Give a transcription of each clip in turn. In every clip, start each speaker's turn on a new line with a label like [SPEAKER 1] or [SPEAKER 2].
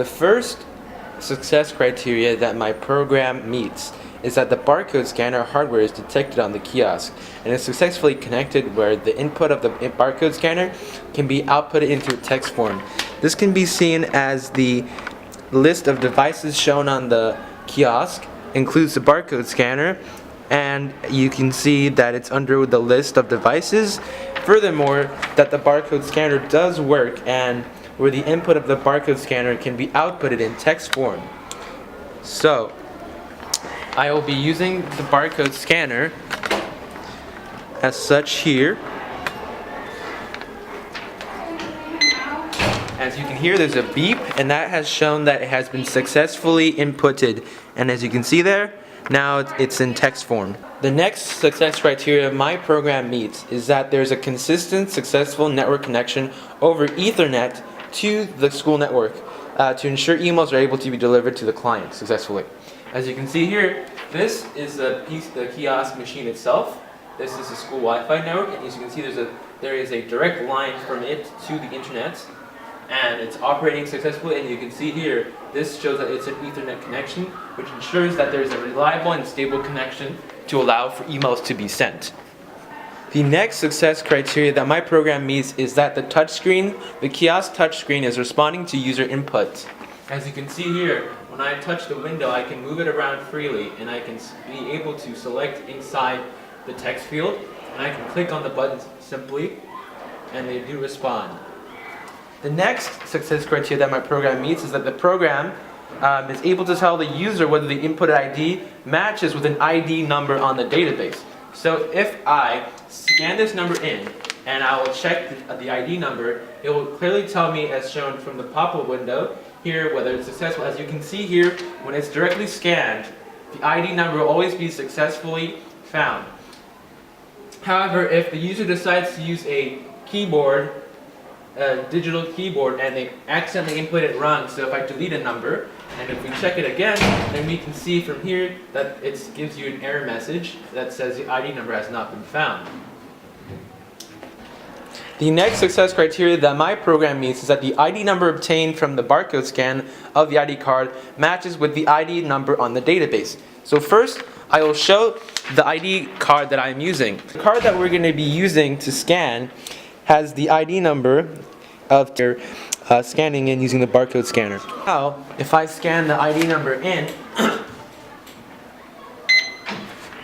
[SPEAKER 1] The first success criteria that my program meets is that the barcode scanner hardware is detected on the kiosk and is successfully connected where the input of the barcode scanner can be outputted into text form. This can be seen as the list of devices shown on the kiosk includes the barcode scanner, and you can see that it's under the list of devices. Furthermore, that the barcode scanner does work and where the input of the barcode scanner can be outputted in text form. So, I will be using the barcode scanner as such here. As you can hear, there's a beep, and that has shown that it has been successfully inputted. And as you can see there, now it's in text form. The next success criteria my program meets is that there's a consistent, successful network connection over Ethernet to the school network to ensure emails are able to be delivered to the client successfully. As you can see here, this is the kiosk machine itself. This is the school Wi-Fi network, and as you can see, there is a direct line from it to the internet, and it's operating successfully. And you can see here, this shows that it's an Ethernet connection, which ensures that there is a reliable and stable connection to allow for emails to be sent. The next success criteria that my program meets is that the kiosk touchscreen is responding to user input. As you can see here, when I touch the window, I can move it around freely, and I can be able to select inside the text field, and I can click on the buttons simply, and they do respond. The next success criteria that my program meets is that the program is able to tell the user whether the input ID matches with an ID number on the database. So if I scan this number in, and I will check the ID number, it will clearly tell me, as shown from the pop-up window here, whether it's successful. As you can see here, when it's directly scanned, the ID number will always be successfully found. However, if the user decides to use a keyboard, a digital keyboard, and they accidentally input it wrong, so if I delete a number, and if we check it again, then we can see from here that it gives you an error message that says the ID number has not been found. The next success criteria that my program meets is that the ID number obtained from the barcode scan of the ID card matches with the ID number on the database. So first, I will show the ID card that I'm using. The card that we're going to be using to scan has the ID number of scanning in using the barcode scanner. Now, if I scan the ID number in,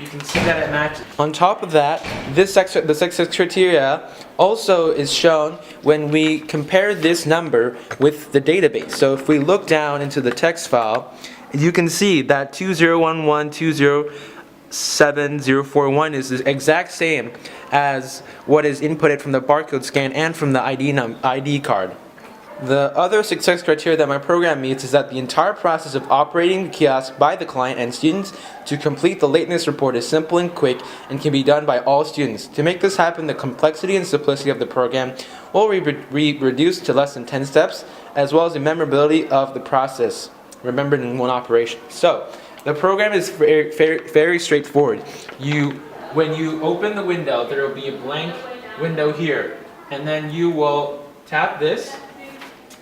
[SPEAKER 1] you can see that it matches. On top of that, the success criteria also is shown when we compare this number with the database. So if we look down into the text file, you can see that 2011207041 is the exact same as what is inputted from the barcode scan and from the ID card. The other success criteria that my program meets is that the entire process of operating the kiosk by the client and students to complete the lateness report is simple and quick and can be done by all students. To make this happen, the complexity and simplicity of the program will be reduced to less than 10 steps, as well as the memorability of the process remembered in one operation. So, the program is very straightforward. When you open the window, there will be a blank window here, and then you will tap this.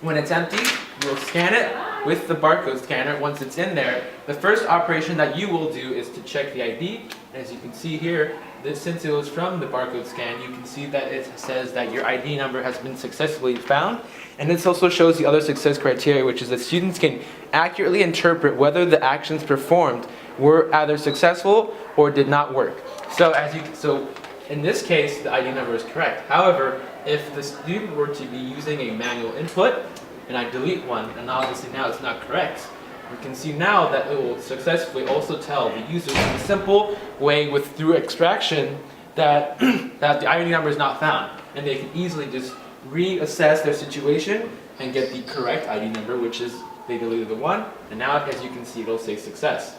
[SPEAKER 1] When it's empty, you'll scan it with the barcode scanner. Once it's in there, the first operation that you will do is to check the ID. As you can see here, since it was from the barcode scan, you can see that it says that your ID number has been successfully found. And this also shows the other success criteria, which is that students can accurately interpret whether the actions performed were either successful or did not work. So in this case, the ID number is correct. However, if the student were to be using a manual input, and I delete one, and obviously now it's not correct, you can see now that it will successfully also tell the user in a simple way through extraction that the ID number is not found, and they can easily just reassess their situation and get the correct ID number, which is they deleted the one, and now as you can see, it'll say success.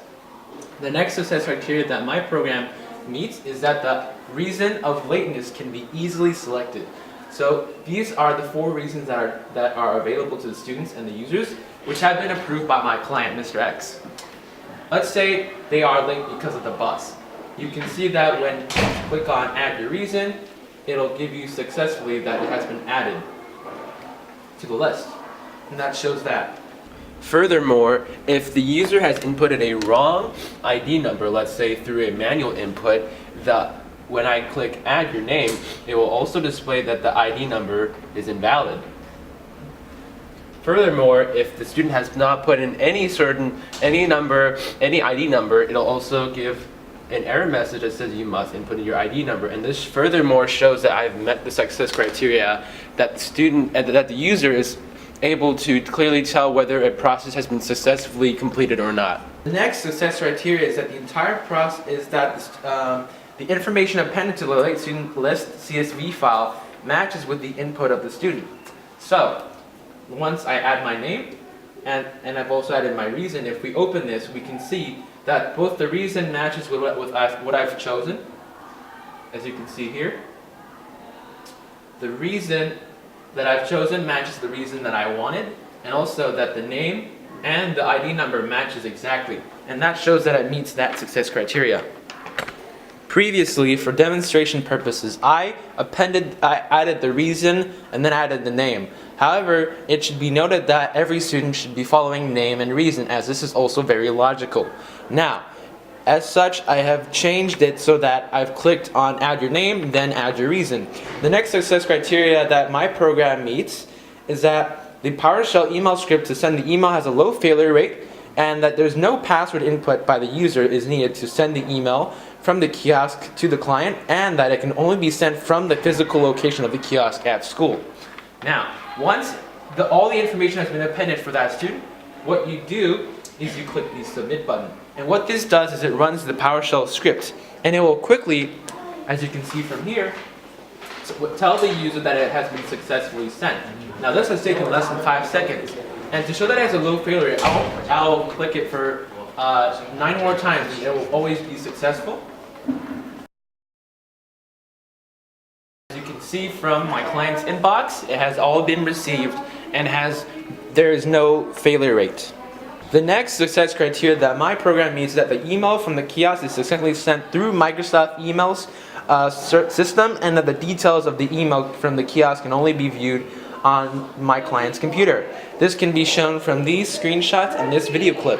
[SPEAKER 1] The next success criteria that my program meets is that the reason of lateness can be easily selected. So these are the 4 reasons that are available to the students and the users, which have been approved by my client, Mr. X. Let's say they are late because of the bus. You can see that when you click on add your reason, it'll give you successfully that it has been added to the list. And that shows that.
[SPEAKER 2] Furthermore, if the user has inputted a wrong ID number, let's say through a manual input, when I click add your name, it will also display that the ID number is invalid. Furthermore, if the student has not put in any ID number, it'll also give an error message that says you must input in your ID number. And this furthermore shows that I've met the success criteria, that the user is able to clearly tell whether a process has been successfully completed or not.
[SPEAKER 1] The next success criteria is that the entire process is that the information appended to the Late Student List CSV file matches with the input of the student. So, once I add my name, and I've also added my reason, if we open this, we can see that both the reason matches with what I've chosen, as you can see here. The reason that I've chosen matches the reason that I wanted, and also that the name and the ID number matches exactly. And that shows that it meets that success criteria. Previously, for demonstration purposes, I added the reason and then added the name. However, it should be noted that every student should be following name and reason, as this is also very logical. Now, as such, I have changed it so that I've clicked on add your name, then add your reason. The next success criteria that my program meets is that the PowerShell email script to send the email has a low failure rate, and that there's no password input by the user is needed to send the email from the kiosk to the client, and that it can only be sent from the physical location of the kiosk at school. Now, once all the information has been appended for that student, what you do is you click the submit button. And what this does is it runs the PowerShell script, and it will quickly, as you can see from here, tell the user that it has been successfully sent. Now this has taken less than 5 seconds. And to show that it has a low failure rate, I'll click it for 9 more times, and it will always be successful. As you can see from my client's inbox, it has all been received and there is no failure rate. The next success criteria that my program meets is that the email from the kiosk is successfully sent through Microsoft Emails system, and that the details of the email from the kiosk can only be viewed on my client's computer. This can be shown from these screenshots in this video clip.